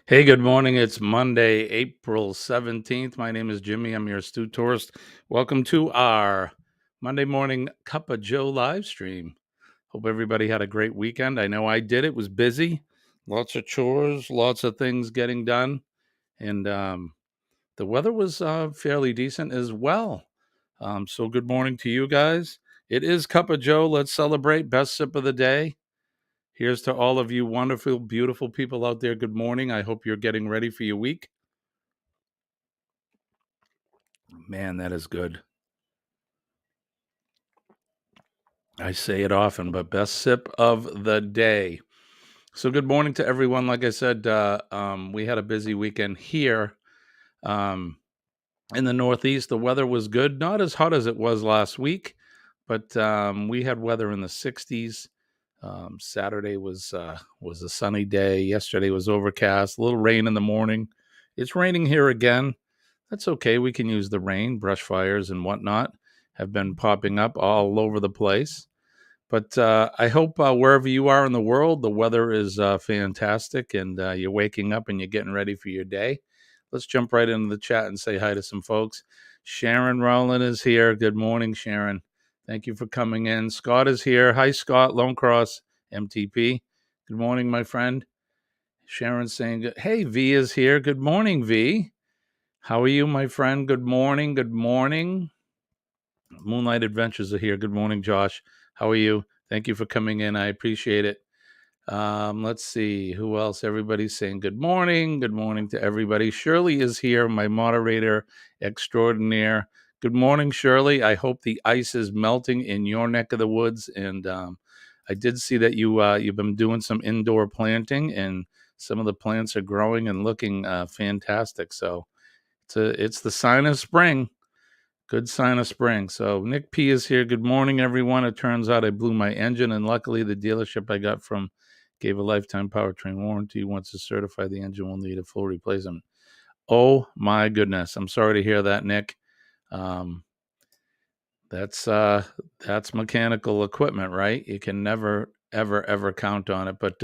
Hey, good morning. It's Monday, April 17th. My name is Jimmy. I'm your astute tourist. Welcome to our Monday morning Cup of Joe live stream. Hope everybody had a great weekend. I know I did. It was busy, lots of chores, lots of things getting done. And the weather was fairly decent as well. So, good morning to you guys. It is Cup of Joe. Let's celebrate. Best sip of the day. Here's to all of you wonderful, beautiful people out there. Good morning. I hope you're getting ready for your week. Man, that is good. I say it often, but best sip of the day. So, good morning to everyone. Like I said, we had a busy weekend here um, in the Northeast. The weather was good, not as hot as it was last week, but we had weather in the 60s. Saturday was a sunny day. Yesterday was overcast, a little rain in the morning. It's raining here again. That's okay. We can use the rain. Brush fires and whatnot have been popping up all over the place. But I hope wherever you are in the world, the weather is fantastic and you're waking up and you're getting ready for your day. Let's jump right into the chat and say hi to some folks. Sharon Rowland is here. Good morning, Sharon. Thank you for coming in. Scott is here. Hi, Scott. Lone Cross MTP. Good morning, my friend. Sharon's saying, hey, V is here. Good morning, V. How are you, my friend? Good morning. Good morning. Moonlight Adventures are here. Good morning, Josh. How are you? Thank you for coming in. I appreciate it. Let's see who else. Everybody's saying good morning. Good morning to everybody. Shirley is here, my moderator extraordinaire. Good morning, Shirley. I hope the ice is melting in your neck of the woods. And I did see that you've been doing some indoor planting, and some of the plants are growing and looking fantastic. So it's the sign of spring. Good sign of spring. So Nick P is here. Good morning, everyone. It turns out I blew my engine, and luckily the dealership I got from gave a lifetime powertrain warranty. Once it's certified, the engine will need a full replacement. Oh my goodness! I'm sorry to hear that, Nick. Um, that's mechanical equipment, right? You can never, ever count on it.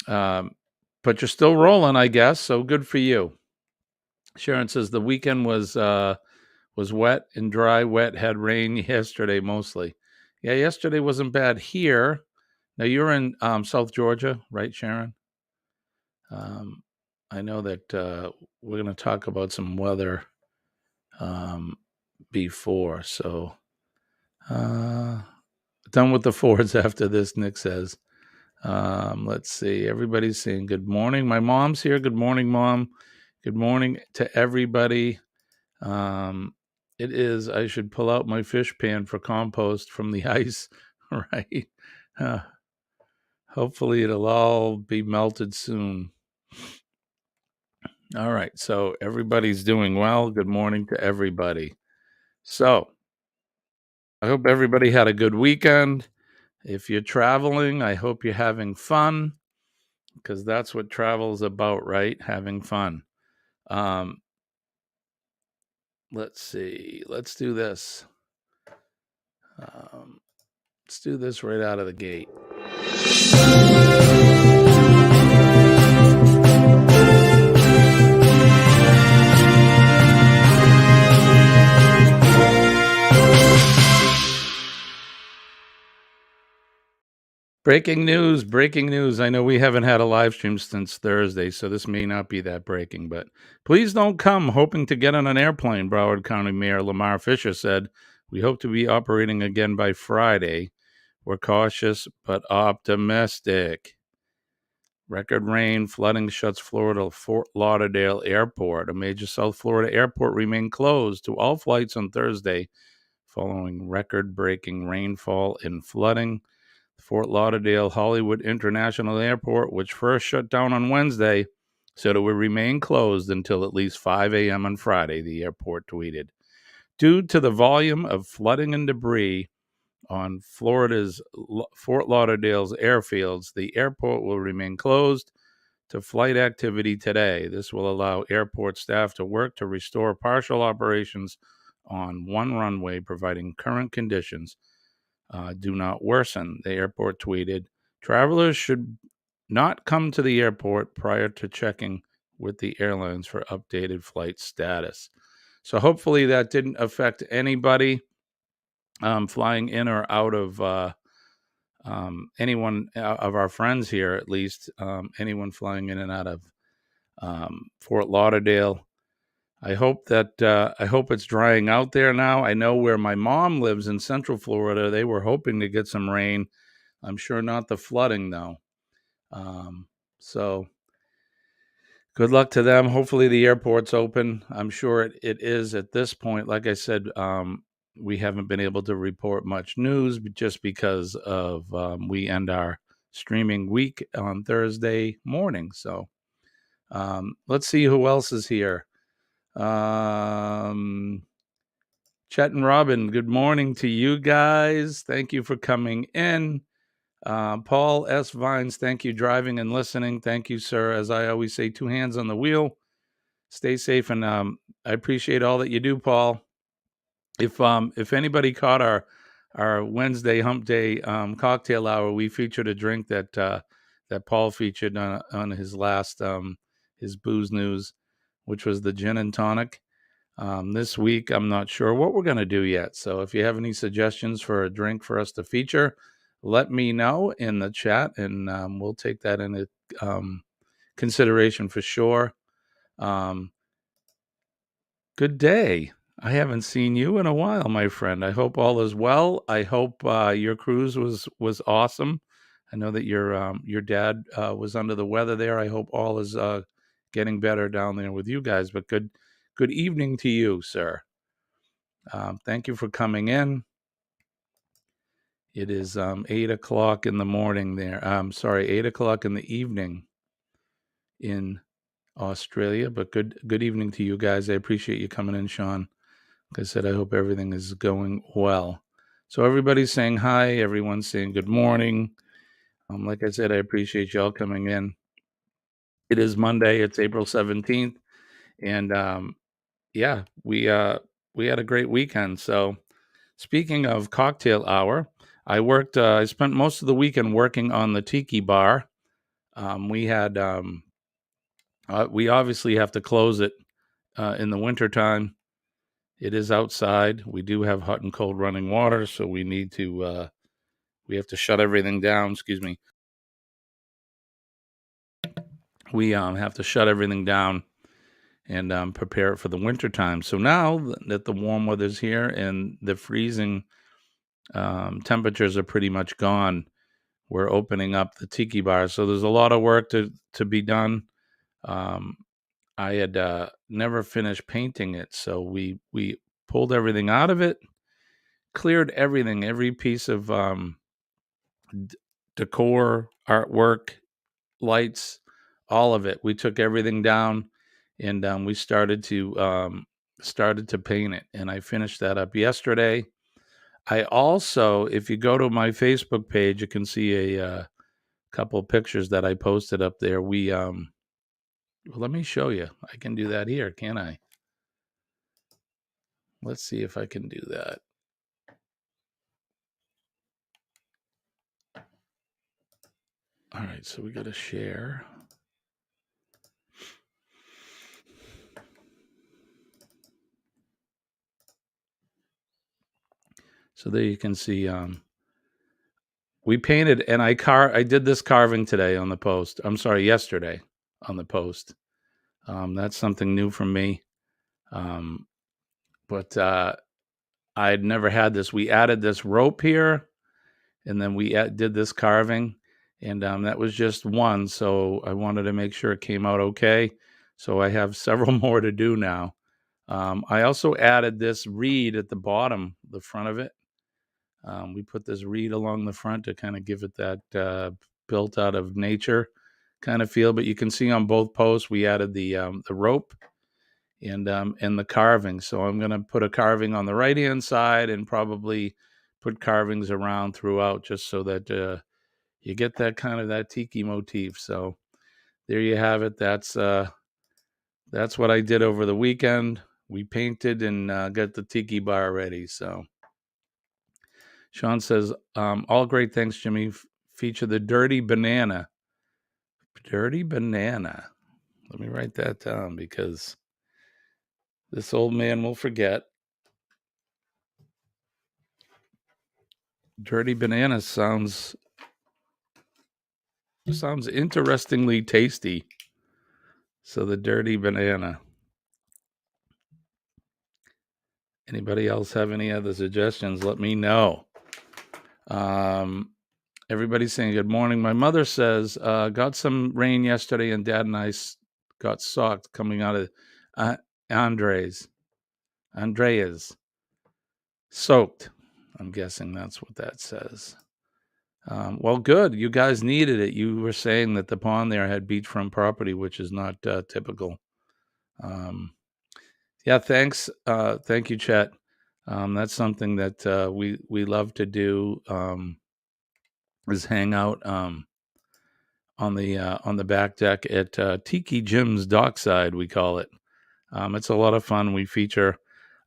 Um, but you're still rolling, I guess. So good for you. Sharon says the weekend was wet and dry. Wet, had rain yesterday mostly. Yeah, yesterday wasn't bad here. Now you're in South Georgia, right, Sharon? Um, I know that we're going to talk about some weather um, before. So uh, done with the Fords after this, Nick says. Let's see. Everybody's saying good morning. My mom's here. Good morning, Mom. Good morning to everybody. Um, it is. I should pull out my fish pan for compost from the ice, right? Uh, Hopefully, it'll all be melted soon. All right. So, everybody's doing well. Good morning to everybody. So, I hope everybody had a good weekend. If you're traveling, I hope you're having fun, because that's what travel is about, right? Having fun. Um, let's see. Let's do this. Um, let's do this right out of the gate. Breaking news, breaking news. I know we haven't had a live stream since Thursday, so this may not be that breaking, but please don't come hoping to get on an airplane, Broward County Mayor Lamar Fisher said. We hope to be operating again by Friday. We're cautious but optimistic. Record rain, flooding shuts Florida Fort Lauderdale Airport. A major South Florida airport remained closed to all flights on Thursday following record-breaking rainfall and flooding. Fort Lauderdale Hollywood International Airport, which first shut down on Wednesday, said it would remain closed until at least 5 a.m. on Friday, the airport tweeted. Due to the volume of flooding and debris on Florida's Fort Lauderdale's airfields, the airport will remain closed to flight activity today. This will allow airport staff to work to restore partial operations on one runway, providing current conditions do not worsen. The airport tweeted, travelers should not come to the airport prior to checking with the airlines for updated flight status. So hopefully that didn't affect anybody flying in or out of anyone of our friends here, at least anyone flying in and out of Fort Lauderdale. I hope it's drying out there now. I know where my mom lives in Central Florida, they were hoping to get some rain. I'm sure not the flooding though. So good luck to them. Hopefully the airport's open. I'm sure it is at this point. Like I said, we haven't been able to report much news just because of we end our streaming week on Thursday morning. So let's see who else is here. Chet and Robin, good morning to you guys. Thank you for coming in. Paul S. Vines, thank you, driving and listening. Thank you, sir. As I always say, 2 hands on the wheel. Stay safe, and I appreciate all that you do, Paul. If anybody caught our Wednesday Hump Day cocktail hour, we featured a drink that Paul featured on his last his booze news, which was the gin and tonic. This week, I'm not sure what we're going to do yet. So if you have any suggestions for a drink for us to feature, let me know in the chat, and we'll take that into consideration for sure. Good day. I haven't seen you in a while, my friend. I hope all is well. I hope your cruise was awesome. I know that your dad was under the weather there. I hope all is getting better down there with you guys. But good evening to you, sir. Thank you for coming in. It is 8 o'clock in the morning there. I'm sorry, 8 o'clock in the evening in Australia. But good evening to you guys. I appreciate you coming in, Sean. Like I said, I hope everything is going well. So everybody's saying hi. Everyone's saying good morning. Like I said, I appreciate y'all coming in. It is Monday. It's April 17th. And yeah, we had a great weekend. So speaking of cocktail hour, I spent most of the weekend working on the tiki bar. We obviously have to close it in the wintertime. It is outside. We do have hot and cold running water, so we have to shut everything down. Excuse me. We have to shut everything down and prepare it for the wintertime. So now that the warm weather's here and the freezing temperatures are pretty much gone, we're opening up the tiki bar. So there's a lot of work to be done. I had never finished painting it, so we pulled everything out of it, cleared everything, every piece of decor, artwork, lights, all of it. We took everything down, and we started to paint it, and I finished that up yesterday. I also, if you go to my Facebook page, you can see a couple of pictures that I posted up there. Well, let me show you. I can do that here, can I? Let's see if I can do that. All right, so we got to share. So there you can see we painted, and I did this carving today on the post. I'm sorry, yesterday on the post. That's something new for me. But I'd never had this. We added this rope here, and then we did this carving, and that was just one. So I wanted to make sure it came out okay. So I have several more to do now. I also added this reed at the bottom, the front of it. We put this reed along the front to kind of give it that built out of nature kind of feel. But you can see on both posts we added the rope and the carving. So I'm going to put a carving on the right hand side and probably put carvings around throughout, just so that you get that kind of that tiki motif. So there you have it. That's what I did over the weekend. We painted and got the tiki bar ready. So Sean says, all great. Thanks, Jimmy. Feature the dirty banana. Dirty banana. Let me write that down because this old man will forget. Dirty banana sounds interestingly tasty. So the dirty banana. Anybody else have any other suggestions? Let me know. Everybody's saying good morning. My mother says, got some rain yesterday and Dad and I got socked coming out of Andrea's. Soaked. I'm guessing that's what that says. Well, good. You guys needed it. You were saying that the pond there had beachfront property, which is not typical. Yeah, thanks. Thank you, Chet. That's something that we love to do. Is hang out on the back deck at Tiki Jim's Dockside, we call it. It's a lot of fun. We feature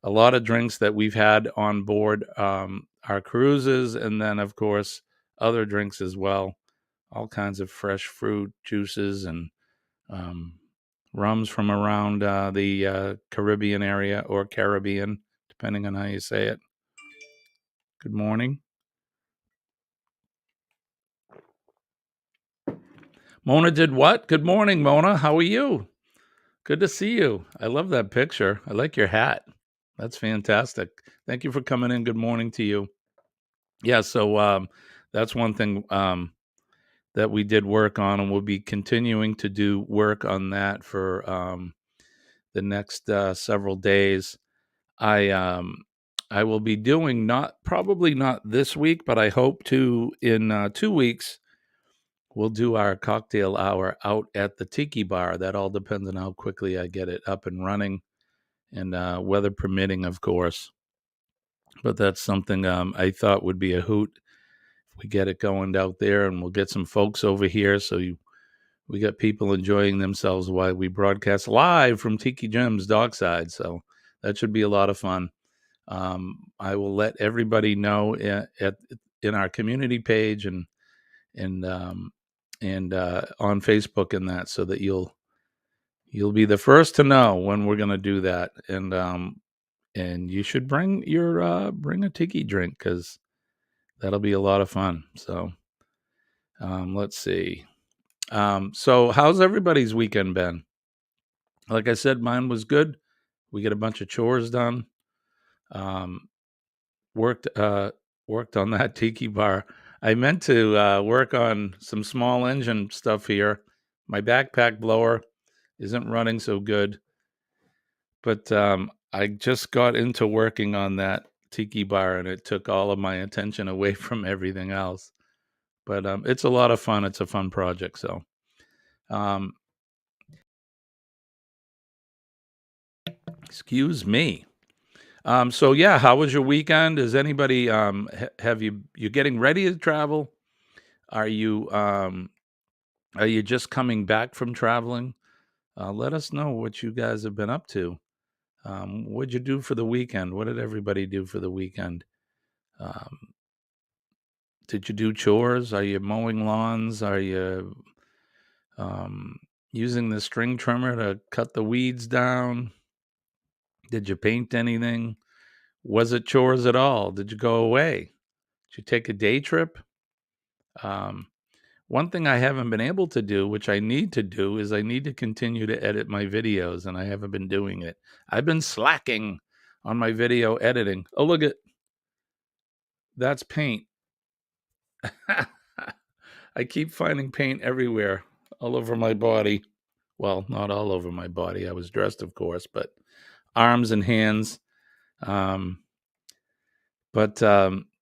a lot of drinks that we've had on board our cruises, and then of course other drinks as well. All kinds of fresh fruit juices and rums from around the Caribbean area, or Caribbean, depending on how you say it. Good morning. Mona did what? Good morning, Mona. How are you? Good to see you. I love that picture. I like your hat. That's fantastic. Thank you for coming in. Good morning to you. Yeah, so that's one thing that we did work on, and we'll be continuing to do work on that for the next several days. I will be doing probably not this week, but I hope to in 2 weeks. We'll do our cocktail hour out at the Tiki Bar. That all depends on how quickly I get it up and running, and weather permitting, of course. But that's something I thought would be a hoot if we get it going out there, and we'll get some folks over here. So we got people enjoying themselves while we broadcast live from Tiki Jim's Dockside. So that should be a lot of fun. I will let everybody know in our community page and on Facebook and that, so that you'll be the first to know when we're going to do that. And you should bring a tiki drink, because that'll be a lot of fun. So let's see. So how's everybody's weekend been? Like I said, mine was good. We get a bunch of chores done. Worked on that tiki bar. I meant to work on some small engine stuff here. My backpack blower isn't running so good, but I just got into working on that tiki bar, and it took all of my attention away from everything else. But it's a lot of fun. It's a fun project. So, um, excuse me. So yeah, how was your weekend? Is anybody have you getting ready to travel? Are you just coming back from traveling? Let us know what you guys have been up to. What'd you do for the weekend? What did everybody do for the weekend? Um, did you do chores? Are you mowing lawns? Are you um, using the string trimmer to cut the weeds down? Did you paint anything? Was it chores at all? Did you go away? Did you take a day trip? Um, One thing I haven't been able to do, which I need to do, is I need to continue to edit my videos, and I haven't been doing it. I've been slacking on my video editing. Oh, look at that's paint. I keep finding paint everywhere, all over my body. Well, not all over my body. I was dressed, of course, but arms and hands. Um, but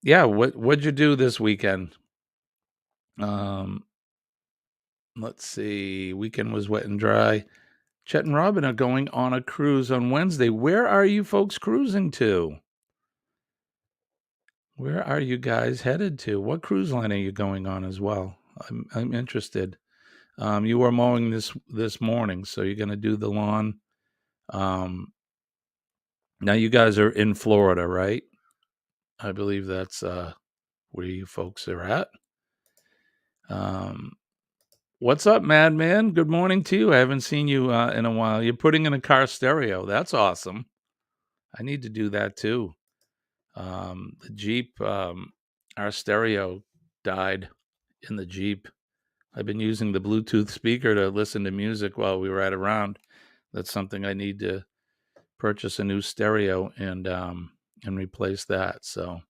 yeah, what'd you do this weekend? Um, let's see. Weekend was wet and dry. Chet and Robin are going on a cruise on Wednesday. Where are you folks cruising to? Where are you guys headed to? What cruise line are you going on as well? I'm interested. You were mowing this morning, so you're going to do the lawn. Um, Now you guys are in Florida, right? I believe that's where you folks are at. Um, What's up, Madman? Good morning to you. I haven't seen you in a while. You're putting in a car stereo. That's awesome. I need to do that too. The Jeep, our stereo died in the Jeep. I've been using the Bluetooth speaker to listen to music while we ride around. That's something I need to purchase a new stereo and replace that. So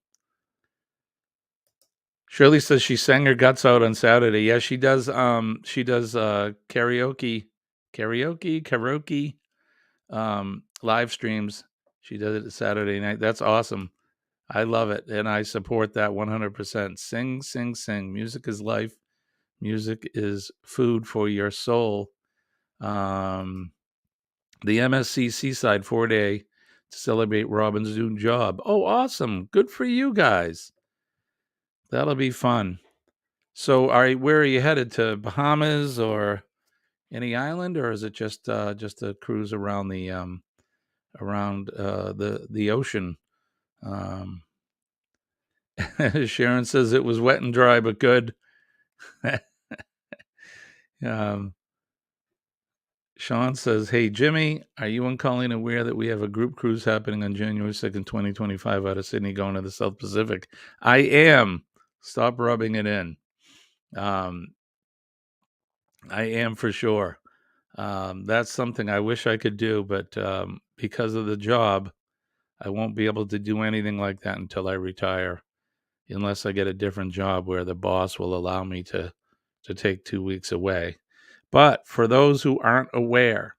Shirley says she sang her guts out on Saturday. Yeah, she does. She does karaoke live streams. She does it Saturday night. That's awesome. I love it, and I support that 100%. Sing, sing, sing. Music is life. Music is food for your soul. The MSC Seaside 4-day to celebrate Robin's new job. Oh, awesome. Good for you guys. That'll be fun. So, where are you headed, to Bahamas or any island, or is it just a cruise around the ocean? Um, Sharon says it was wet and dry, but good. um, Sean says, "Hey Jimmy, are you and Colleen aware that we have a group cruise happening on January 2nd, 2025, out of Sydney, going to the South Pacific?" I am. Stop rubbing it in. Um, I am for sure. That's something I wish I could do, but because of the job, I won't be able to do anything like that until I retire, unless I get a different job where the boss will allow me to take 2 weeks away. But for those who aren't aware,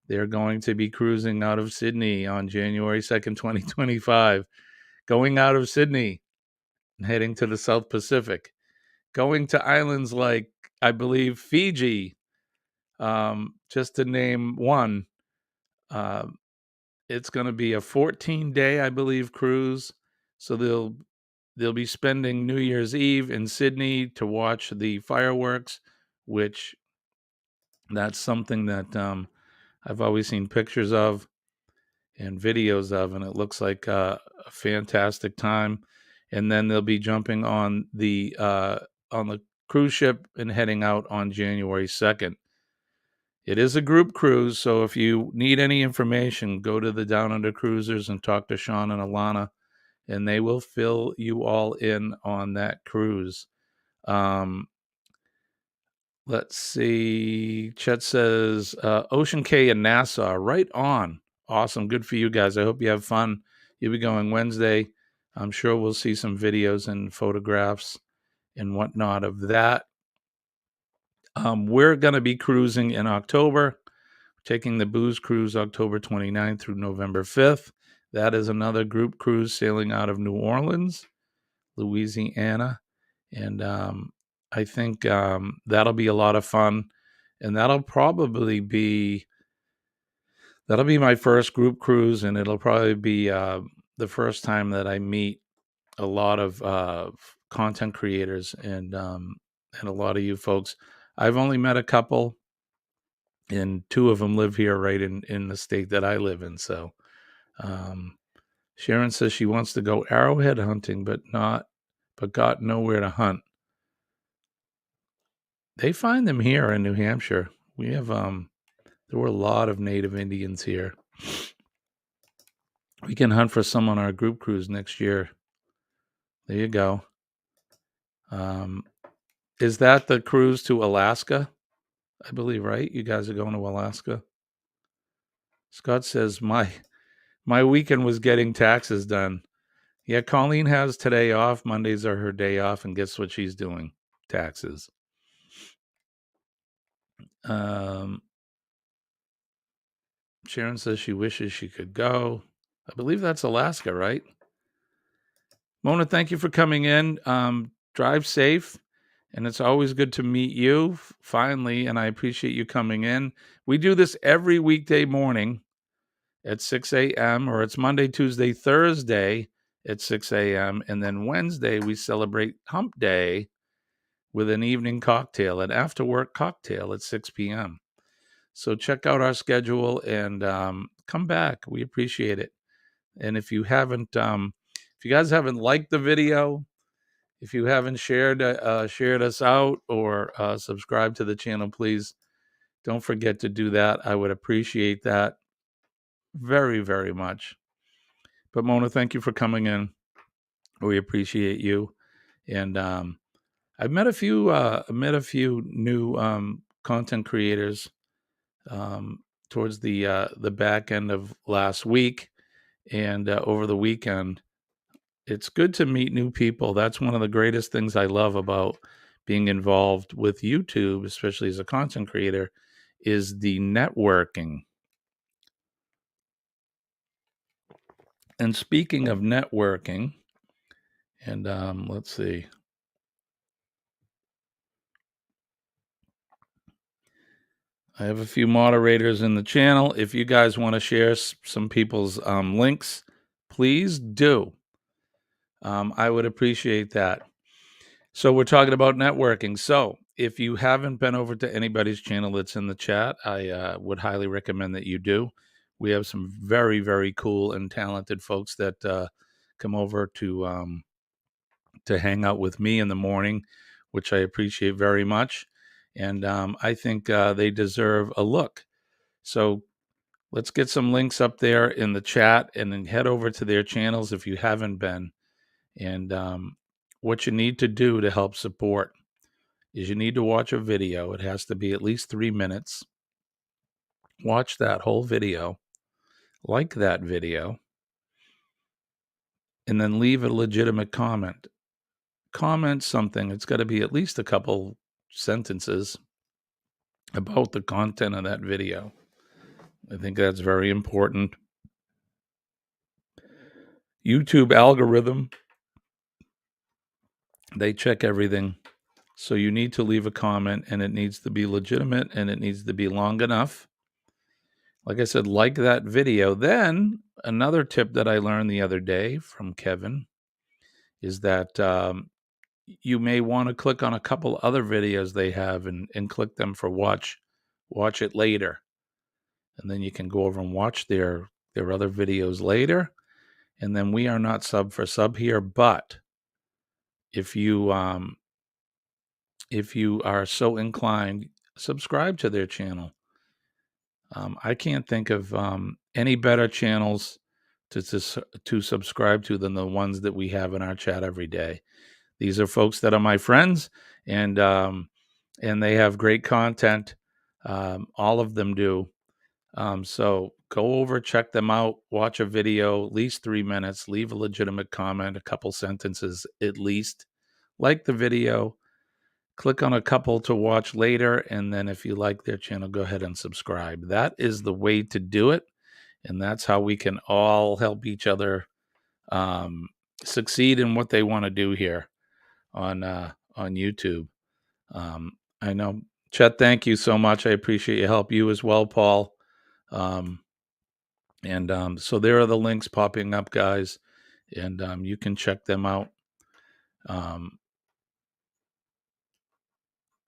they're going to be cruising out of Sydney on January 2nd, 2025, going out of Sydney and heading to the South Pacific, going to islands like, I believe, Fiji, just to name one. Um, it's going to be a 14-day, I believe, cruise. So they'll be spending New Year's Eve in Sydney to watch the fireworks, which that's something that I've always seen pictures of and videos of, and it looks like a fantastic time. And then they'll be jumping on the cruise ship and heading out on January 2nd. It is a group cruise, so if you need any information, go to the Down Under Cruisers and talk to Sean and Alana, and they will fill you all in on that cruise. Let's see. Chet says Ocean K and Nassau, right on. Awesome. Good for you guys. I hope you have fun. You'll be going Wednesday. I'm sure we'll see some videos and photographs and whatnot of that. We're going to be cruising in October, taking the Booze Cruise October 29th through November 5th. That is another group cruise sailing out of New Orleans, Louisiana. And I think that'll be a lot of fun. And that'll be my first group cruise, and it'll probably be the first time that I meet a lot of content creators and a lot of you folks. I've only met a couple, and two of them live here, right in the state that I live in. So Sharon says she wants to go arrowhead hunting, but got nowhere to hunt. They find them here in New Hampshire. We have there were a lot of native Indians here. We can hunt for some on our group cruise next year. There you go. Is that the cruise to Alaska? I believe, right? You guys are going to Alaska. Scott says my weekend was getting taxes done. Yeah, Colleen has today off. Mondays are her day off, and guess what she's doing? Taxes. Sharon says she wishes she could go. I believe that's Alaska, right? Mona, thank you for coming in. Drive safe. And it's always good to meet you finally. And I appreciate you coming in. We do this every weekday morning at 6 a.m. or it's Monday, Tuesday, Thursday at 6 a.m. And then Wednesday, we celebrate Hump Day with an evening cocktail, an after work cocktail at 6 p.m. So check out our schedule and come back. We appreciate it. And if you guys haven't liked the video, If you haven't shared us out or subscribed to the channel, please don't forget to do that. I would appreciate that very, very much. But Mona, thank you for coming in. We appreciate you. And I've met a few new content creators towards the back end of last week and over the weekend. It's good to meet new people. That's one of the greatest things I love about being involved with YouTube, especially as a content creator, is the networking. And speaking of networking, and let's see. I have a few moderators in the channel. If you guys want to share some people's links, please do. I would appreciate that. So we're talking about networking. So if you haven't been over to anybody's channel that's in the chat, I would highly recommend that you do. We have some very, very cool and talented folks that come over to hang out with me in the morning, which I appreciate very much. And I think they deserve a look. So let's get some links up there in the chat and then head over to their channels if you haven't been. And what you need to do to help support is you need to watch a video. It has to be at least 3 minutes. Watch that whole video, like that video, and then leave a legitimate comment. Comment something. It's got to be at least a couple sentences about the content of that video. I think that's very important. YouTube algorithm, they check everything. So you need to leave a comment, and it needs to be legitimate, and it needs to be long enough. Like I said, like that video. Then another tip that I learned the other day from Kevin is that you may want to click on a couple other videos they have and click them for watch it later. And then you can go over and watch their other videos later. And then we are not sub for sub here, but if you are so inclined, subscribe to their channel. I can't think of any better channels to subscribe to than the ones that we have in our chat every day. These are folks that are my friends, and they have great content. All of them do. So go over, check them out, watch a video, at least 3 minutes, leave a legitimate comment, a couple sentences at least, like the video, click on a couple to watch later, and then if you like their channel, go ahead and subscribe. That is the way to do it, and that's how we can all help each other succeed in what they want to do here on YouTube. I know, Chet, thank you so much. I appreciate your help. You as well, Paul. So there are the links popping up, guys, and you can check them out.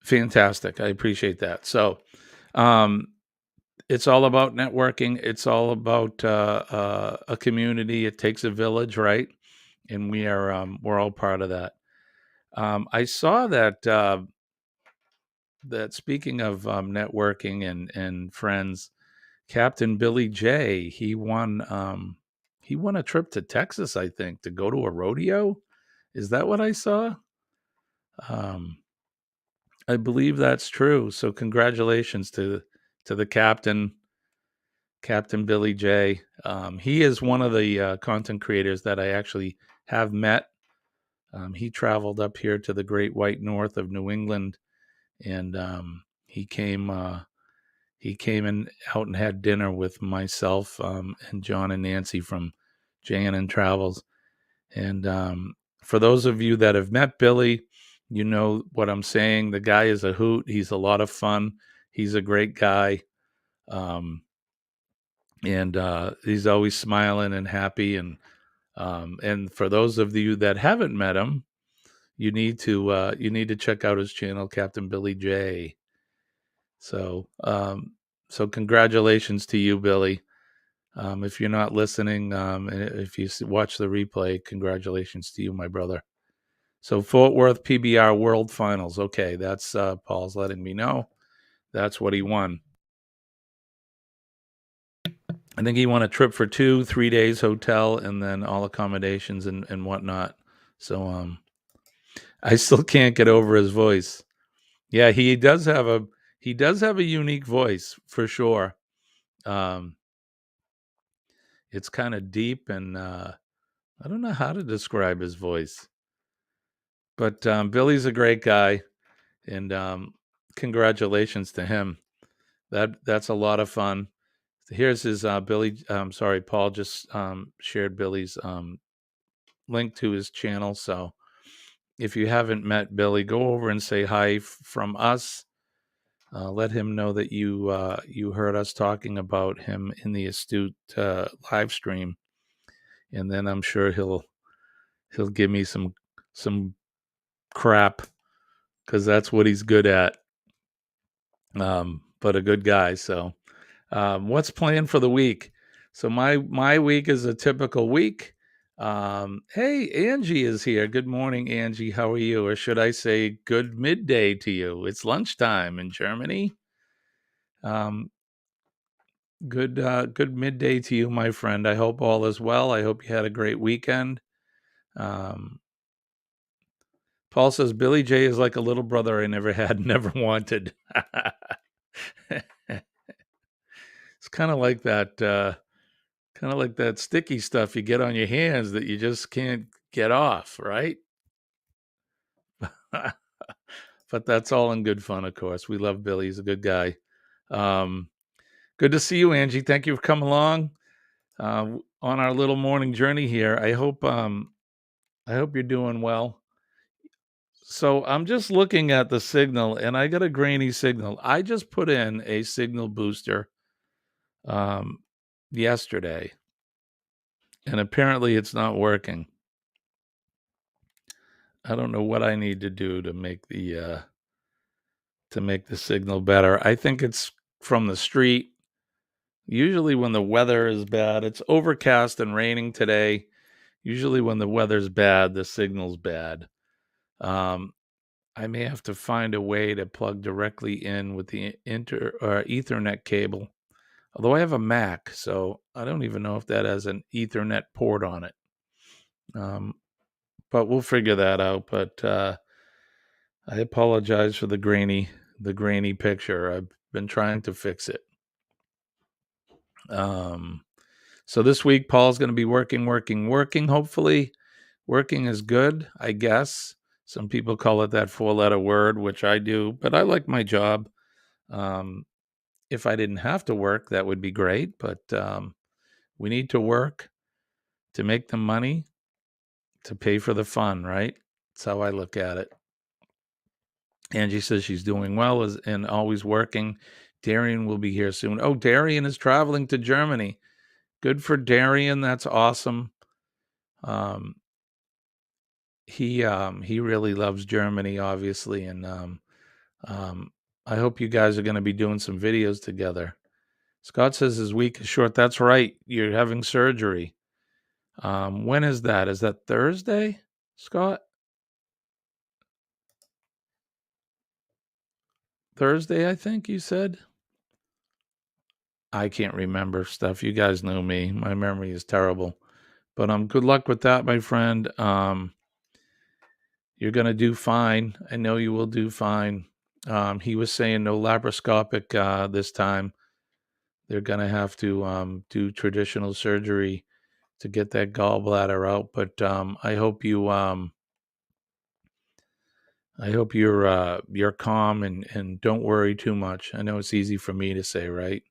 Fantastic. I appreciate that. So it's all about networking. It's all about a community. It takes a village, right? And we're all part of that. I saw that that speaking of networking and friends, Captain Billy J, he won a trip to Texas, I think, to go to a rodeo. Is that what I saw? I believe that's true. So congratulations to the captain, Captain Billy J. He is one of the content creators that I actually have met. He traveled up here to the Great White North of New England, and he came and out and had dinner with myself and John and Nancy from J&N Travels. And for those of you that have met Billy, you know what I'm saying. The guy is a hoot. He's a lot of fun. He's a great guy. And he's always smiling and happy. And for those of you that haven't met him, you need to check out his channel, Captain Billy J. So congratulations to you, Billy. If you're not listening, if you watch the replay, congratulations to you, my brother. So Fort Worth PBR World Finals. Okay, that's Paul's letting me know. That's what he won. I think he won a trip for 2, 3 days hotel and then all accommodations and whatnot. So I still can't get over his voice. Yeah, he does have a unique voice for sure. Um, it's kind of deep and I don't know how to describe his voice. But Billy's a great guy, and congratulations to him. That's a lot of fun. Here's his Billy. Sorry, Paul just shared Billy's link to his channel. So if you haven't met Billy, go over and say hi from us. Let him know that you heard us talking about him in the Astute live stream, and then I'm sure he'll give me some crap because that's what he's good at. But a good guy. So, what's planned for the week? So my week is a typical week. Hey, Angie is here. Good morning, Angie. How are you? Or should I say good midday to you? It's lunchtime in Germany. Um, good midday to you, my friend. I hope all is well. I hope you had a great weekend. Um, Paul says Billy J is like a little brother I never had, never wanted. It's kind of like that. Kind of like that sticky stuff you get on your hands that you just can't get off, right? But that's all in good fun, of course. We love Billy. He's a good guy. Um, Good to see you, Angie. Thank you for coming along on our little morning journey here. I hope you're doing well. So I'm just looking at the signal, and I got a grainy signal. I just put in a signal booster um, yesterday, and apparently it's not working. I don't know what I need to do to make the signal better. I think it's from the street. Usually when the weather is bad, it's overcast and raining today. Usually when the weather's bad, the signal's bad. Um, I may have to find a way to plug directly in with the Ethernet cable. Although I have a Mac, so I don't even know if that has an Ethernet port on it. But we'll figure that out. But I apologize for the grainy picture. I've been trying to fix it. So this week, Paul's going to be working, hopefully. Working is good, I guess. Some people call it that 4-letter word, which I do, but I like my job. If I didn't have to work, that would be great, but we need to work to make the money to pay for the fun, right? That's how I look at it. Angie says she's doing well and always working. Darian will be here soon. Oh, Darian is traveling to Germany. Good for Darian. That's awesome. He really loves Germany, obviously, and I hope you guys are going to be doing some videos together. Scott says his week is short. That's right. You're having surgery. When is that? Is that Thursday, Scott? Thursday, I think you said. I can't remember stuff. You guys know me. My memory is terrible. But good luck with that, my friend. You're going to do fine. I know you will do fine. He was saying no laparoscopic this time. They're going to have to do traditional surgery to get that gallbladder out. But I hope you're calm and don't worry too much. I know it's easy for me to say, right?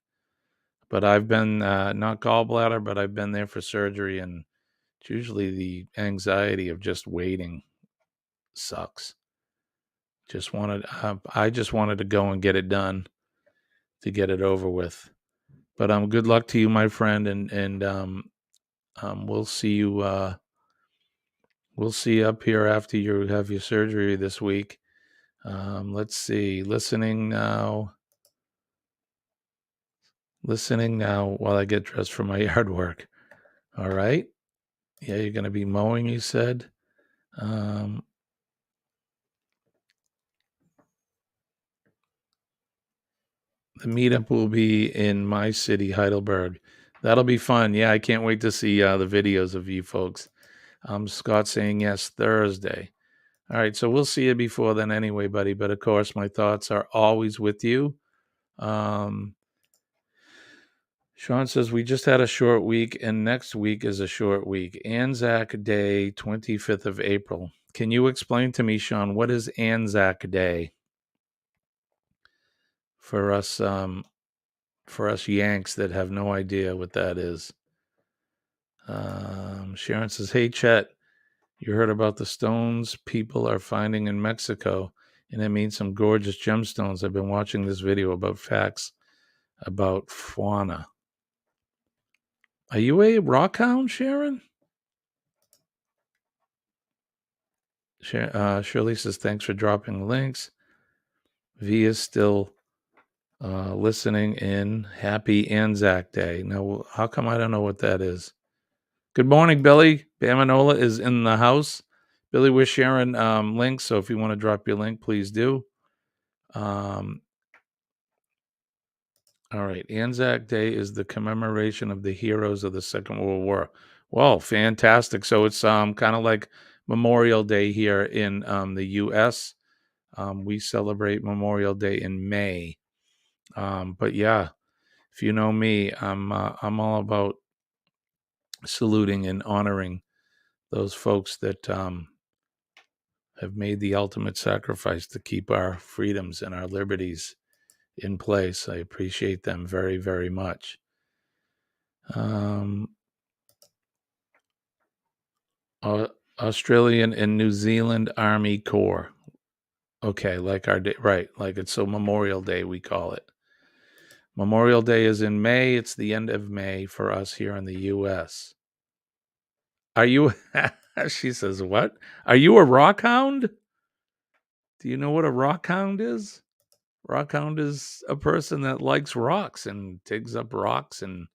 But I've been not gallbladder, but I've been there for surgery, and it's usually the anxiety of just waiting sucks. I just wanted to go and get it done to get it over with. But good luck to you, my friend, and we'll see you. We'll see you up here after you have your surgery this week. Let's see. Listening now while I get dressed for my yard work. All right. Yeah, you're going to be mowing, you said. The meetup will be in my city, Heidelberg. That'll be fun. Yeah, I can't wait to see the videos of you folks. Scott saying yes, Thursday. All right, so we'll see you before then anyway, buddy. But of course, my thoughts are always with you. Um, Sean says we just had a short week, and next week is a short week. Anzac Day, 25th of April. Can you explain to me, Sean, what is Anzac Day for us? For us Yanks that have no idea what that is. Sharon says, "Hey Chet, you heard about the stones people are finding in Mexico, and it means some gorgeous gemstones. I've been watching this video about facts about fauna." Are you a rock hound, Sharon? Shirley says, "Thanks for dropping links." V is still listening in. Happy Anzac Day. Now, how come I don't know what that is? Good morning, Billy. Bamanola is in the house. Billy, we're sharing links, so if you want to drop your link, please do. All right. Anzac Day is the commemoration of the heroes of the Second World War. Well, fantastic. So it's kind of like Memorial Day here in the U.S. We celebrate Memorial Day in May. But yeah, if you know me, I'm all about saluting and honoring those folks that have made the ultimate sacrifice to keep our freedoms and our liberties in place. I appreciate them very, very much. Australian and New Zealand Army Corps. Okay, like our day, right? Like it's so Memorial Day, we call it. Memorial Day is in May. It's the end of May for us here in the U.S. Are you? She says, "What? Are you a rock hound? Do you know what a rock hound is? Rock hound is a person that likes rocks and digs up rocks and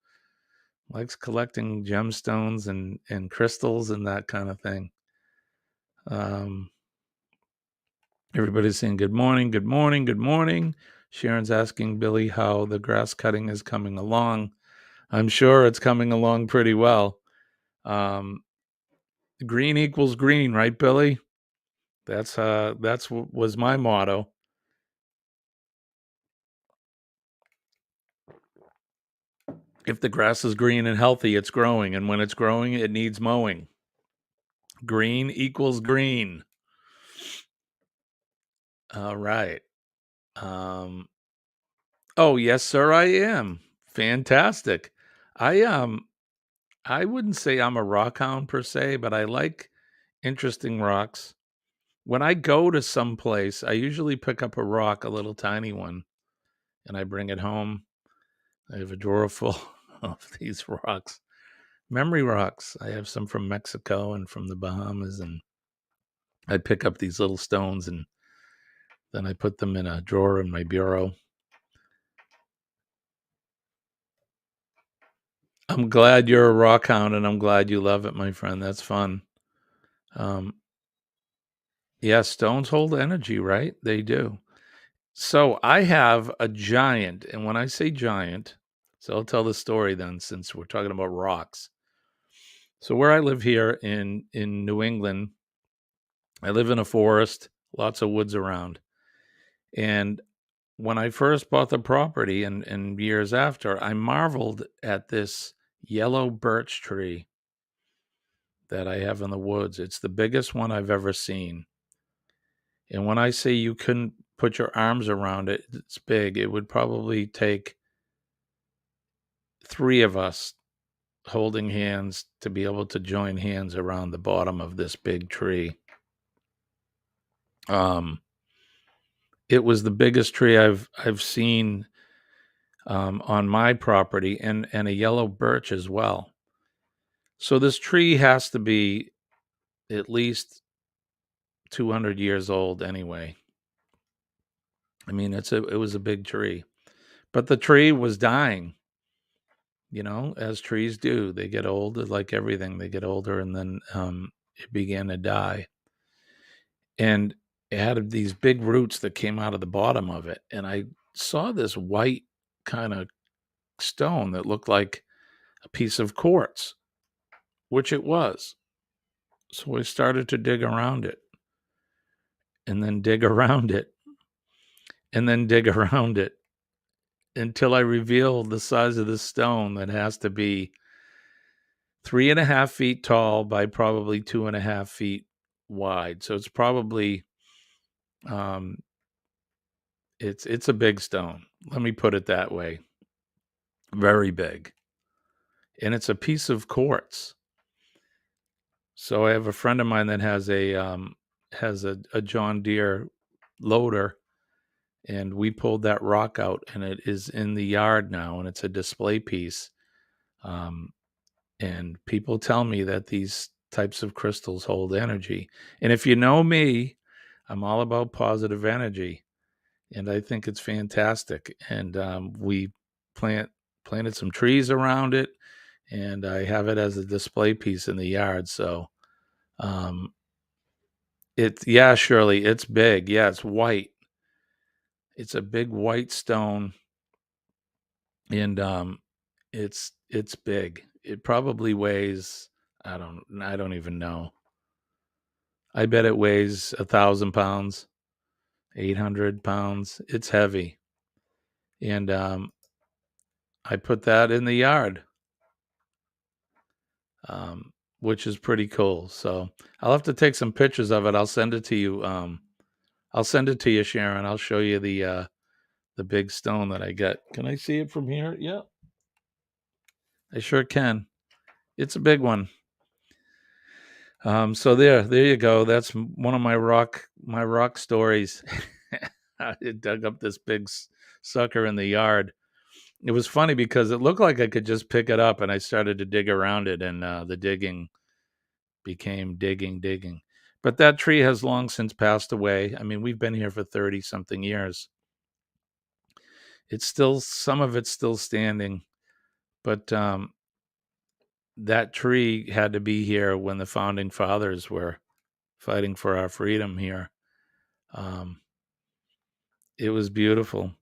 likes collecting gemstones and crystals and that kind of thing." Everybody's saying good morning, good morning, good morning. Sharon's asking Billy how the grass cutting is coming along. I'm sure it's coming along pretty well. Green equals green, right, Billy? That's what was my motto. If the grass is green and healthy, it's growing, and when it's growing, it needs mowing. Green equals green. All right. Oh, yes, sir, I am. Fantastic. I I wouldn't say I'm a rock hound per se, but I like interesting rocks. When I go to some place, I usually pick up a rock, a little tiny one, and I bring it home. I have a drawer full of these rocks. Memory rocks. I have some from Mexico and from the Bahamas, and I pick up these little stones and then I put them in a drawer in my bureau. I'm glad you're a rock hound, and I'm glad you love it, my friend. That's fun. Yeah, stones hold energy, right? They do. So I have a giant, and when I say giant, so I'll tell the story then, since we're talking about rocks. So where I live here in New England, I live in a forest, lots of woods around. And when I first bought the property and years after, I marveled at this yellow birch tree that I have in the woods. It's the biggest one I've ever seen. And when I say you couldn't put your arms around it, it's big. It would probably take three of us holding hands to be able to join hands around the bottom of this big tree. It was the biggest tree I've seen on my property, and a yellow birch as well. So this tree has to be at least 200 years old anyway. I mean, it was a big tree, but the tree was dying. You know, as trees do, they get older, like everything. They get older, and then it began to die. And it had these big roots that came out of the bottom of it, and I saw this white kind of stone that looked like a piece of quartz, which it was. So I started to dig around it, and then dig around it, and then dig around it until I revealed the size of this stone that has to be 3.5 feet tall by probably 2.5 feet wide. So it's probably um, it's a big stone. Let me put it that way. Very big, and it's a piece of quartz. So I have a friend of mine that has a John Deere loader, and we pulled that rock out, and it is in the yard now, and it's a display piece. Um, and people tell me that these types of crystals hold energy. And if you know me, I'm all about positive energy, and I think it's fantastic. And we planted some trees around it, and I have it as a display piece in the yard. So um, yeah, Shirley, it's big. Yeah, it's white. It's a big white stone, and it's big. It probably weighs, I don't even know. I bet it weighs 1,000 pounds, 800 pounds. It's heavy, and I put that in the yard, which is pretty cool. So I'll have to take some pictures of it. I'll send it to you. I'll send it to you, Sharon. I'll show you the big stone that I got. Can I see it from here? Yeah, I sure can. It's a big one. So there you go. That's one of my rock stories. I dug up this big sucker in the yard. It was funny because it looked like I could just pick it up, and I started to dig around it, and the digging became digging. But that tree has long since passed away. I mean, we've been here for 30 something years. Some of it's still standing, but that tree had to be here when the founding fathers were fighting for our freedom here. Um, it was beautiful.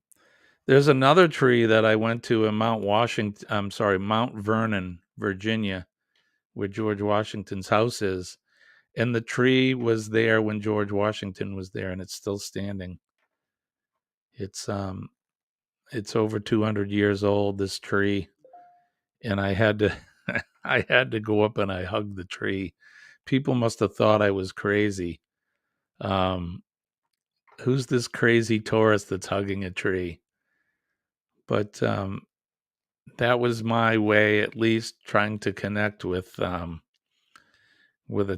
There's another tree that I went to in Mount Vernon, Virginia, where George Washington's house is. And the tree was there when George Washington was there, and it's still standing. It's over 200 years old, this tree, and I had to I had to go up and I hugged the tree. People must have thought I was crazy. Um, who's this crazy tourist that's hugging a tree? But that was my way, at least, trying to connect with a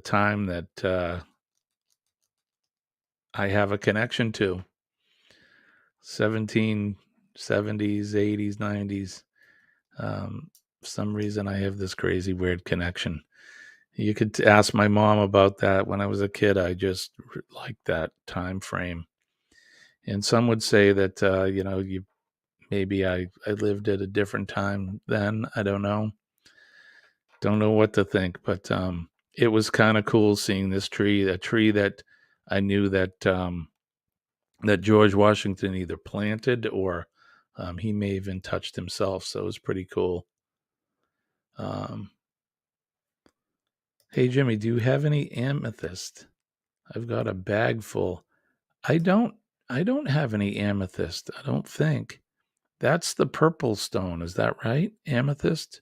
time that I have a connection to. 1770s, 80s, 90s. For some reason, I have this crazy, weird connection. You could ask my mom about that. When I was a kid, I just liked that time frame. And some would say that, maybe I lived at a different time then. I don't know. Don't know what to think, but it was kind of cool seeing this tree, a tree that I knew that that George Washington either planted or he may have even touched himself. So it was pretty cool. Hey Jimmy, do you have any amethyst? I've got a bag full. I don't. I don't have any amethyst. I don't think. That's the purple stone. Is that right? Amethyst.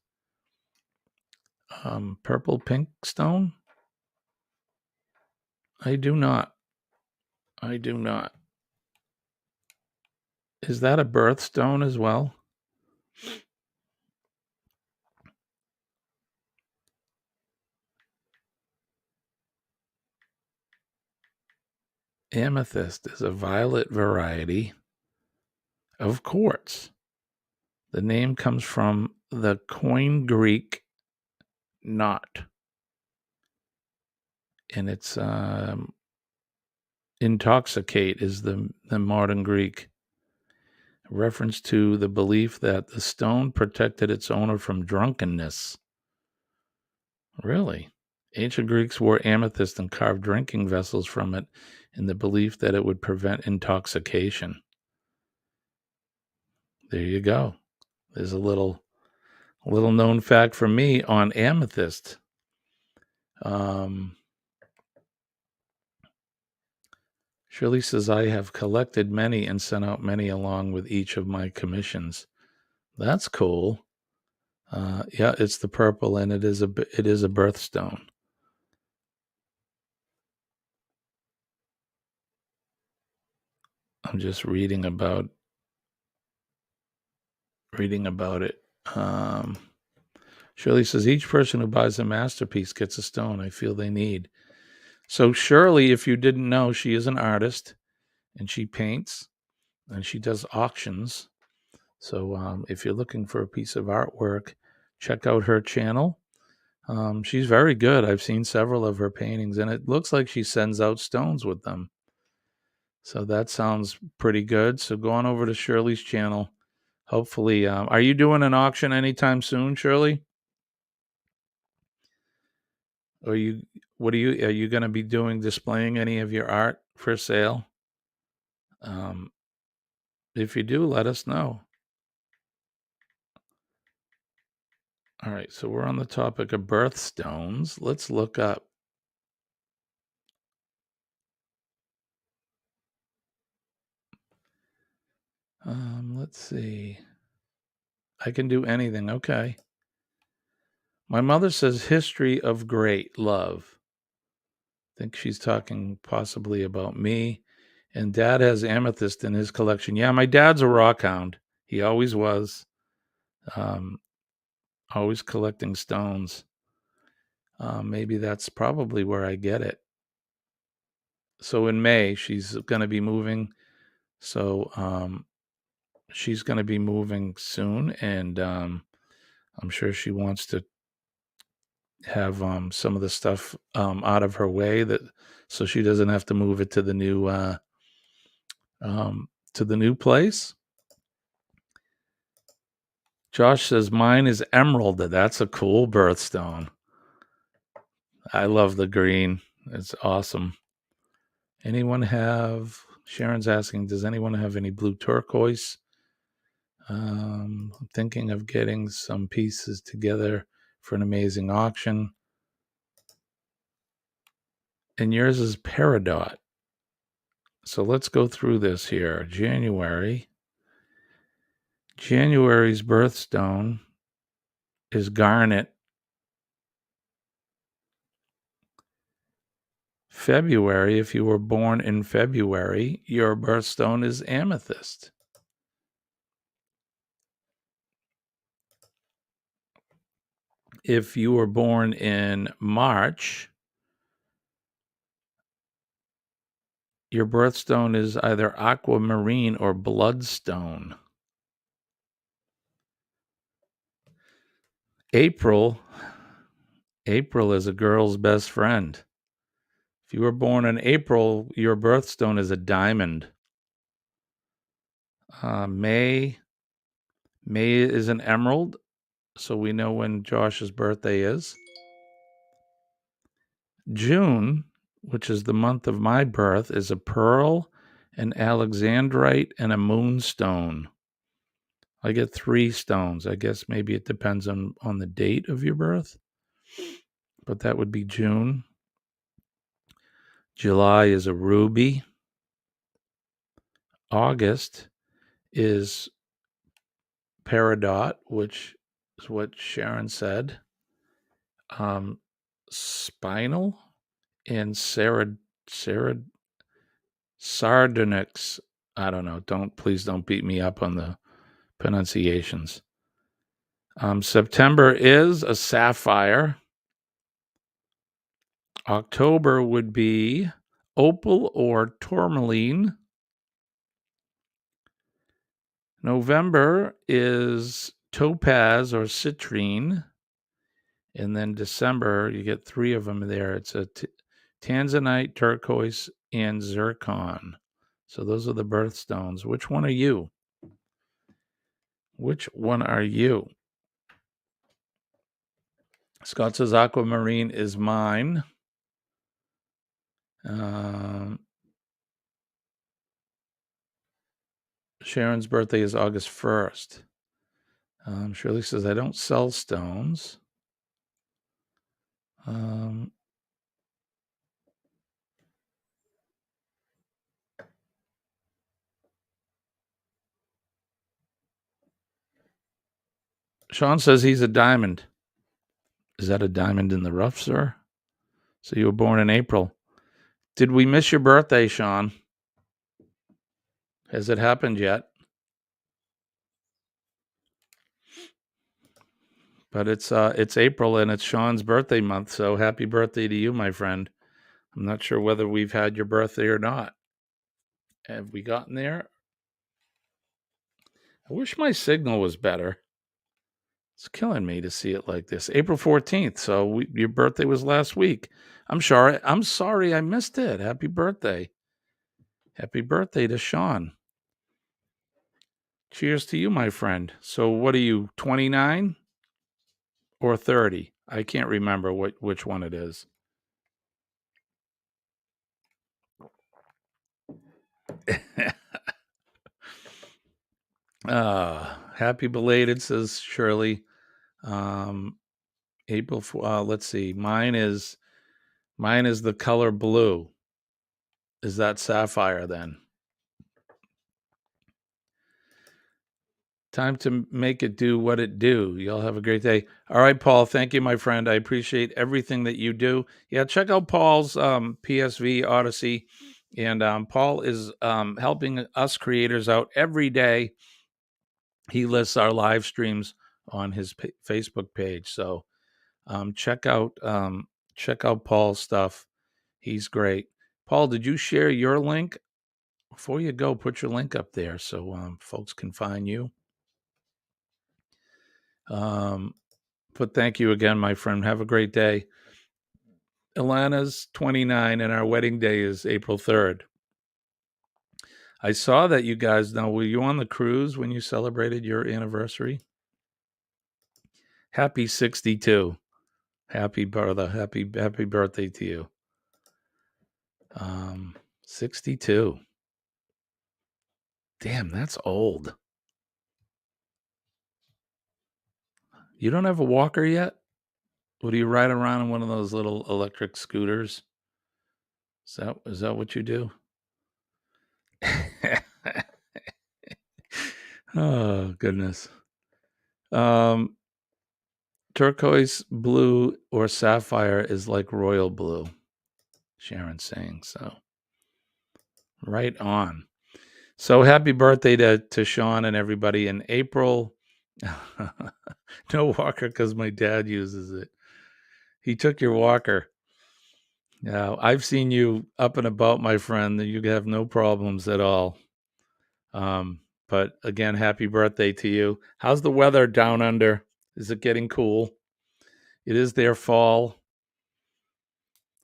Purple pink stone. I do not. I do not. Is that a birthstone as well? Amethyst is a violet variety of quartz. The name comes from the Koine Greek knot, and it's intoxicate is the modern Greek reference to the belief that the stone protected its owner from drunkenness. Really? Ancient Greeks wore amethyst and carved drinking vessels from it in the belief that it would prevent intoxication. There you go. There's a little known fact from me on amethyst. Shirley says, I have collected many and sent out many along with each of my commissions. That's cool. Yeah, it's the purple, and it is a birthstone. I'm just reading about it. Shirley says, each person who buys a masterpiece gets a stone I feel they need. So Shirley, if you didn't know, she is an artist, and she paints, and she does auctions. So if you're looking for a piece of artwork, check out her channel. She's very good. I've seen several of her paintings, and it looks like she sends out stones with them. So that sounds pretty good. So go on over to Shirley's channel. Hopefully, are you doing an auction anytime soon, Shirley? Or are you going to be displaying any of your art for sale? If you do, let us know. All right, so we're on the topic of birthstones. Let's look up. Let's see. I can do anything. Okay. My mother says history of great love. I think she's talking possibly about me. And dad has amethyst in his collection. Yeah, my dad's a rock hound. He always was. Always collecting stones. Maybe that's probably where I get it. So in May, she's going to be moving. So she's going to be moving soon. And I'm sure she wants to have some of the stuff out of her way, that so she doesn't have to move it to the new place. Josh says mine is emerald. That's a cool birthstone. I love the green. It's awesome. Sharon's asking, does anyone have any blue turquoise? I'm thinking of getting some pieces together for an amazing auction. And yours is peridot. So let's go through this here. January's birthstone is garnet. February, if you were born in February, your birthstone is amethyst. If you were born in March, your birthstone is either aquamarine or bloodstone. April is a girl's best friend. If you were born in April, your birthstone is a diamond. May is an emerald, so we know when Josh's birthday is. June, which is the month of my birth, is a pearl, an alexandrite, and a moonstone. I get 3 stones. I guess maybe it depends on the date of your birth, but that would be June. July is a ruby. August is peridot, which is what Sharon said. Spinel and sardonyx. I don't know. Please don't beat me up on the pronunciations. September is a sapphire. October would be opal or tourmaline. November is topaz or citrine. And then December, you get 3 of them there. It's a tanzanite, turquoise, and zircon. So those are the birthstones. Which one are you? Scott says aquamarine is mine. Sharon's birthday is August 1st. Shirley says, I don't sell stones. Sean says he's a diamond. Is that a diamond in the rough, sir? So you were born in April. Did we miss your birthday, Sean? Has it happened yet? But it's April and it's Sean's birthday month, so happy birthday to you, my friend. I'm not sure whether we've had your birthday or not. Have we gotten there? I wish my signal was better. It's killing me to see it like this. April 14th. So your birthday was last week. I'm sorry I missed it. Happy birthday. Happy birthday to Sean. Cheers to you, my friend. So what are you, 29 or 30? I can't remember which one it is. Happy belated, says Shirley. April. Let's see. Mine is the color blue. Is that sapphire then? Time to make it do what it do. Y'all have a great day. All right, Paul. Thank you, my friend. I appreciate everything that you do. Yeah, check out Paul's PSV Odyssey. And Paul is helping us creators out every day. He lists our live streams on his Facebook page. So check out Paul's stuff. He's great. Paul, did you share your link? Before you go, put your link up there so folks can find you. But thank you again, my friend. Have a great day. Ilana's 29 and our wedding day is April 3rd. I saw that you guys, now, were you on the cruise when you celebrated your anniversary? Happy 62. Happy brother. Happy birthday to you. 62. Damn, that's old. You don't have a walker yet? What do you ride around in one of those little electric scooters? Is that what you do? Oh, goodness. Turquoise blue or sapphire is like royal blue. Sharon's saying so. Right on. So happy birthday to Sean and everybody in April. No walker because my dad uses it. He took your walker. Now, I've seen you up and about, my friend. You have no problems at all. But again, happy birthday to you. How's the weather down under? Is it getting cool? It is their fall.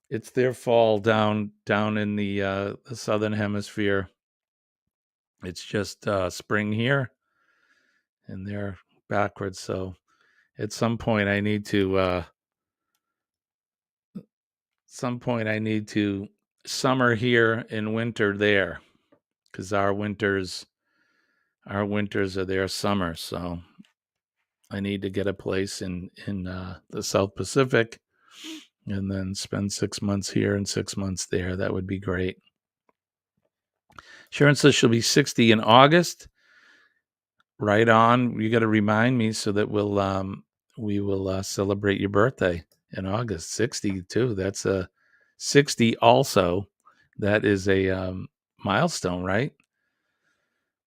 It's their fall down in the southern hemisphere. It's just spring here, and they're backwards. So at some point, I need to summer here and winter there, because our winters are their summer. So I need to get a place in the South Pacific, and then spend 6 months here and 6 months there. That would be great. Sharon says she'll be 60 in August. Right on. You got to remind me so that we will celebrate your birthday in August. 60 too. That's a 60 also. That is a milestone, right?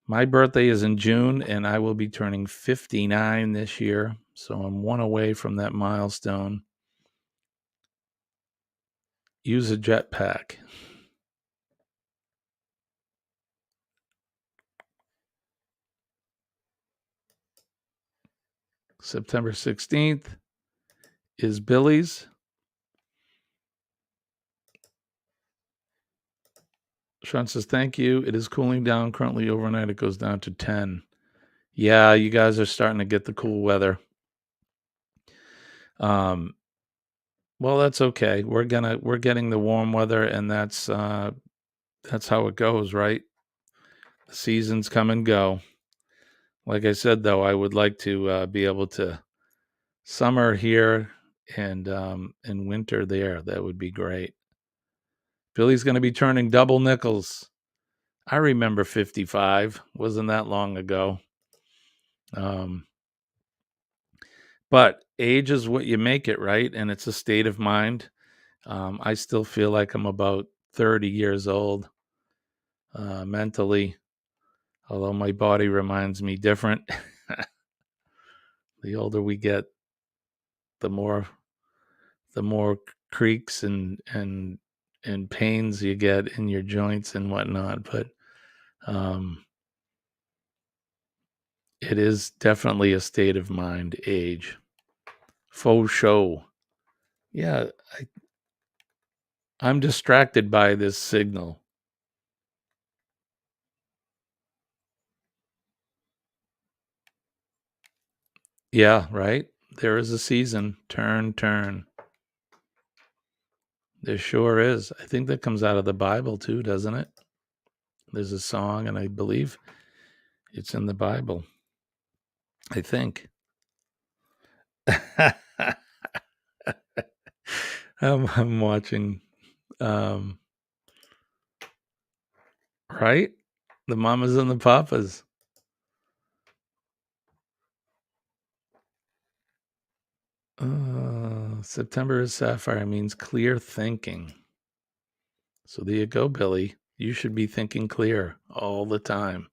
My birthday is in June, and I will be turning 59 this year. So I'm one away from that milestone. Use a jetpack. September 16th is Billy's. Sean says, thank you. It is cooling down. Currently overnight, it goes down to 10. Yeah, you guys are starting to get the cool weather. Well, that's okay. We're getting the warm weather, and that's how it goes, right? Seasons come and go. Like I said, though, I would like to be able to summer here and winter there. That would be great. Billy's going to be turning double nickels. I remember 55. Wasn't that long ago. Um, but age is what you make it, right? And it's a state of mind. I still feel like I'm about 30 years old mentally, although my body reminds me different. The older we get, the more the more creaks and pains you get in your joints and whatnot. But um, it is definitely a state of mind. Age, faux show. Yeah, I'm distracted by this signal. Yeah, right. There is a season. Turn, turn. There sure is. I think that comes out of the Bible too, doesn't it? There's a song, and I believe it's in the Bible. I think. I'm watching, um, right? The mamas and the papas. September is sapphire means clear thinking. So there you go, Billy. You should be thinking clear all the time.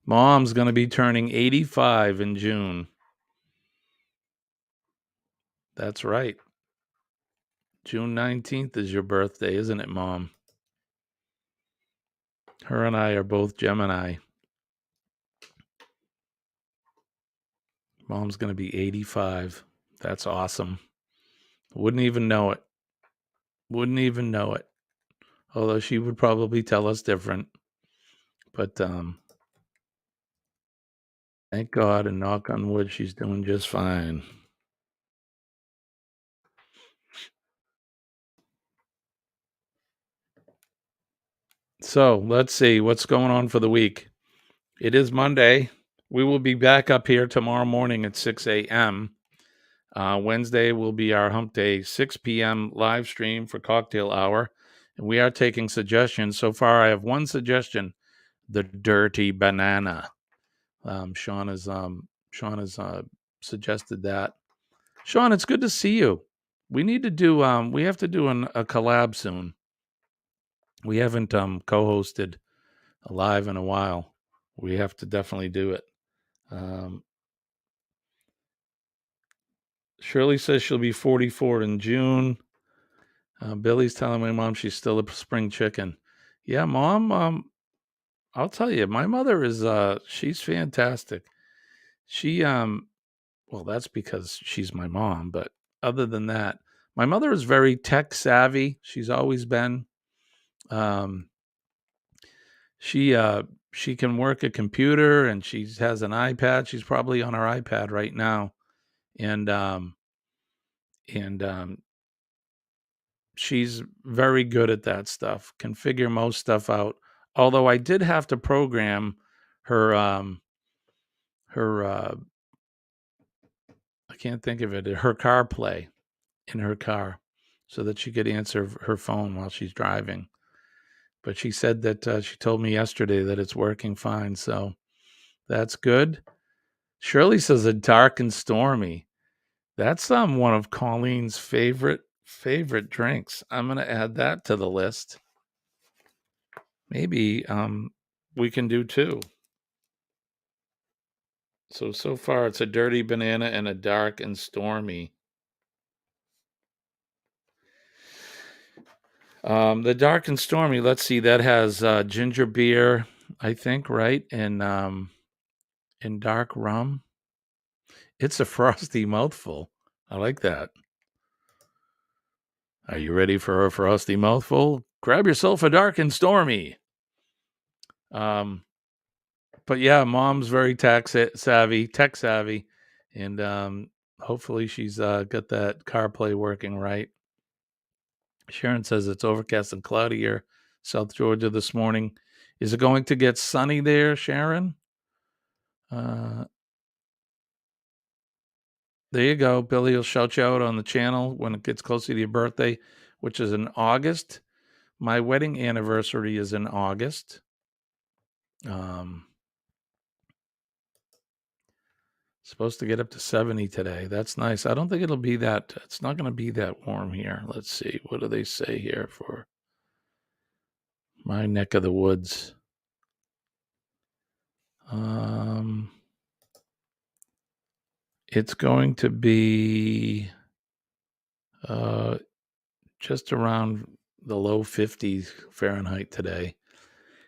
Mom's going to be turning 85 in June. That's right. June 19th is your birthday, isn't it, Mom? Her and I are both Gemini. Mom's going to be 85. That's awesome. Wouldn't even know it. Wouldn't even know it. Although she would probably tell us different. But thank God and knock on wood, she's doing just fine. So let's see what's going on for the week. It is Monday. We will be back up here tomorrow morning at 6 a.m. Wednesday will be our hump day, 6 p.m. live stream for cocktail hour. And we are taking suggestions. So far, I have one suggestion: the dirty banana. Sean has suggested that. Sean, it's good to see you. We need to do. We have to do a collab soon. We haven't co-hosted live in a while. We have to definitely do it. Um, Shirley says she'll be 44 in June. Billy's telling my mom she's still a spring chicken. Yeah, Mom. I'll tell you, my mother is. She's fantastic. She Well, that's because she's my mom. But other than that, my mother is very tech savvy. She's always been. Um, she uh, she can work a computer, and she has an iPad. She's probably on her iPad right now, and and she's very good at that stuff. Can figure most stuff out. Although I did have to program her her I can't think of it, her car play in her car so that she could answer her phone while she's driving. But she said that she told me yesterday that it's working fine, so that's good. Shirley says a dark and stormy. That's one of Colleen's favorite drinks. I'm gonna add that to the list. Maybe we can do two. So far it's a dirty banana and a dark and stormy. The dark and stormy, let's see, that has ginger beer, I think, right? And dark rum. It's a frosty mouthful. I like that. Are you ready for a frosty mouthful? Grab yourself a dark and stormy. Um, but yeah, mom's very tech savvy, and hopefully she's got that CarPlay working right. Sharon says it's overcast and cloudy here, South Georgia this morning. Is it going to get sunny there, Sharon? There you go. Billy will shout you out on the channel when it gets closer to your birthday, which is in August. My wedding anniversary is in August. Supposed to get up to 70 today. That's nice. I don't think it'll be that. It's not going to be that warm here. Let's see. What do they say here for my neck of the woods? It's going to be just around the low 50s Fahrenheit today.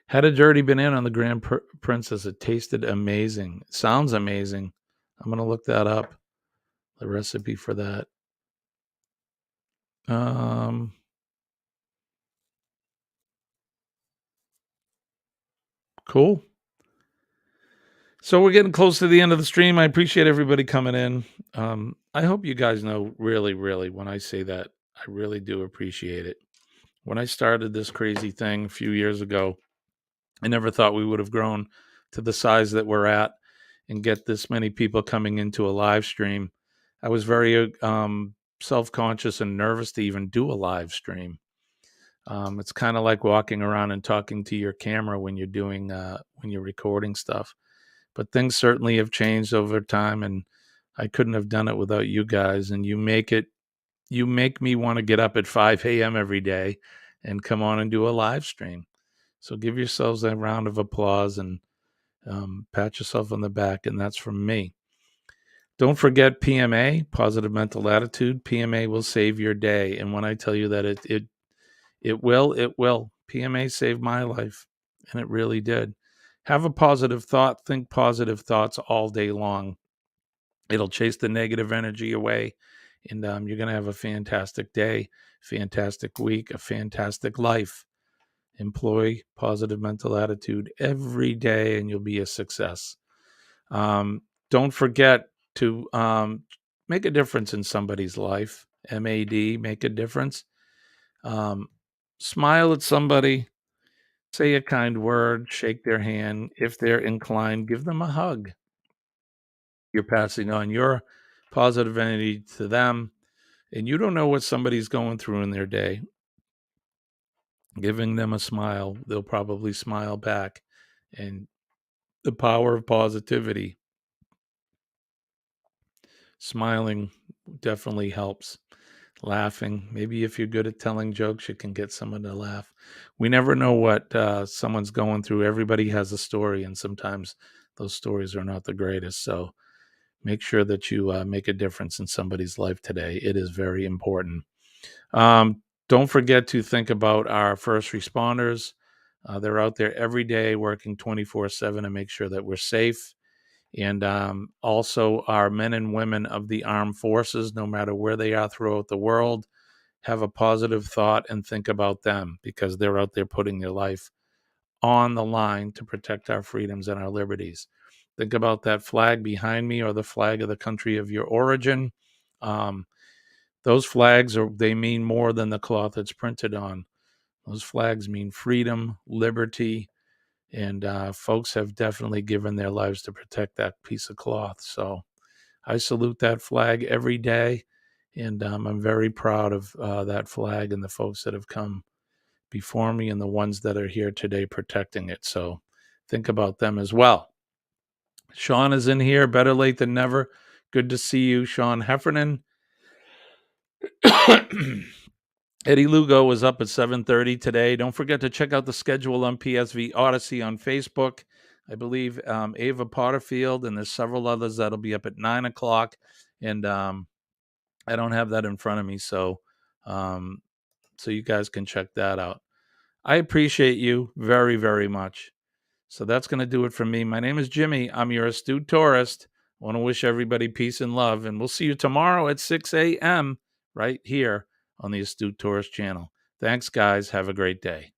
Had it already been in on the Grand Princess, it tasted amazing. It sounds amazing. I'm going to look that up, the recipe for that. Cool. So we're getting close to the end of the stream. I appreciate everybody coming in. I hope you guys know really, really, when I say that, I really do appreciate it. When I started this crazy thing a few years ago, I never thought we would have grown to the size that we're at and get this many people coming into a live stream. I was very self-conscious and nervous to even do a live stream. It's kind of like walking around and talking to your camera when you're doing when you're recording stuff. But things certainly have changed over time, and I couldn't have done it without you guys. And you make me want to get up at 5 a.m. every day and come on and do a live stream. So give yourselves a round of applause and pat yourself on the back. And that's from me. Don't forget PMA, positive mental attitude. PMA will save your day. And when I tell you that it will. PMA saved my life, and it really did. Have a positive thought. Think positive thoughts all day long. It'll chase the negative energy away, and you're going to have a fantastic day, fantastic week, a fantastic life. Employ positive mental attitude every day, and you'll be a success. Don't forget to make a difference in somebody's life. MAD, make a difference. Smile at somebody. Say a kind word, shake their hand. If they're inclined, give them a hug. You're passing on your positive energy to them, and you don't know what somebody's going through in their day. Giving them a smile, they'll probably smile back. And the power of positivity, smiling definitely helps. Laughing, maybe if you're good at telling jokes, you can get someone to laugh. We never know what someone's going through. Everybody has a story, and sometimes those stories are not the greatest. So make sure that you make a difference in somebody's life today. It is very important. Don't forget to think about our first responders. They're out there every day working 24/7 to make sure that we're safe. And also our men and women of the armed forces, no matter where they are throughout the world, have a positive thought and think about them, because they're out there putting their life on the line to protect our freedoms and our liberties. Think about that flag behind me, or the flag of the country of your origin. Those flags they mean more than the cloth it's printed on. Those flags mean freedom, liberty, and folks have definitely given their lives to protect that piece of cloth. So I salute that flag every day, and I'm very proud of that flag and the folks that have come before me and the ones that are here today protecting it. So think about them as well. Sean is in here. Better late than never. Good to see you, Sean Heffernan. Eddie Lugo was up at 7:30 today. Don't forget to check out the schedule on PSV Odyssey on Facebook. I believe Ava Potterfield, and there's several others that'll be up at 9 o'clock. And I don't have that in front of me, so you guys can check that out. I appreciate you very, very much. So that's going to do it for me. My name is Jimmy. I'm your astute tourist. I want to wish everybody peace and love, and we'll see you tomorrow at 6 a.m. right here on the Astute Tourist channel. Thanks, guys. Have a great day.